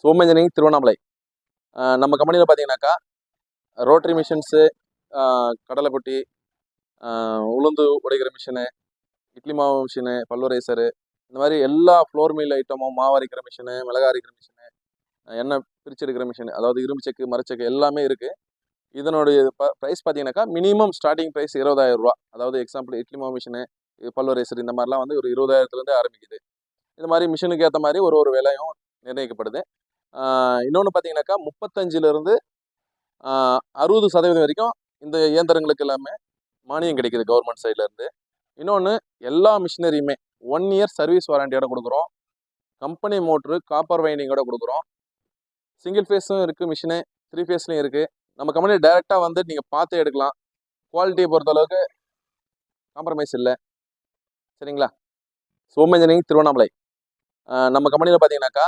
Som engineering Tiruvannamalai. நம்ம கம்பெனியில் பார்த்தீங்கன்னாக்கா ரோட்டரி மிஷின்ஸு, கடலை பொட்டி, உளுந்து உடைக்கிற மிஷினு, இட்லி மாவு மிஷினு, பல்வரைசரு, இந்த மாதிரி எல்லா ஃப்ளோர் மீல் ஐட்டமும், மாவு அரைக்கிற மிஷினு, மிளகா அரைக்கிற மிஷினு, எண்ணெய் பிரிச்சு எடுக்கிற மிஷின், அதாவது இரும்பு செக்கு, மரச்செக்கு எல்லாமே இருக்குது. இதனுடைய ப்ரைஸ் பார்த்தீங்கன்னாக்கா மினிமம் ஸ்டார்டிங் ப்ரைஸ் 20,000 ரூபா. அதாவது எக்ஸாம்பிள் இட்லி மாவு மிஷினு, பல்வரைசர் இந்த மாதிரிலாம் வந்து ஒரு 20,000லேருந்து ஆரம்பிக்குது. இந்த மாதிரி மிஷினுக்கு ஏற்ற மாதிரி ஒரு விலையும் நிர்ணயிக்கப்படுது. இன்னொன்று பார்த்தீங்கன்னாக்கா 35லேருந்து 60% வரைக்கும் இந்த இயந்திரங்களுக்கு எல்லாமே மானியம் கிடைக்குது கவர்மெண்ட் சைட்லேருந்து. இன்னொன்று, எல்லா மிஷினரியுமே 1 இயர் சர்வீஸ் வாரண்டியோட கொடுக்குறோம். கம்பெனி மோட்ரு காப்பர் வைண்டிங்கோட கொடுக்குறோம். சிங்கிள் ஃபேஸும் இருக்குது மிஷினு, 3 ஃபேஸ்லையும் இருக்குது. நம்ம கம்பெனி டைரெக்டாக வந்து நீங்கள் பார்த்து எடுக்கலாம். குவாலிட்டியை பொறுத்தளவுக்கு காம்ப்ரமைஸ் இல்லை. சரிங்களா? சோம் இன்ஜினியரிங் திருவண்ணாமலை. நம்ம கம்பெனியில் பார்த்தீங்கன்னாக்கா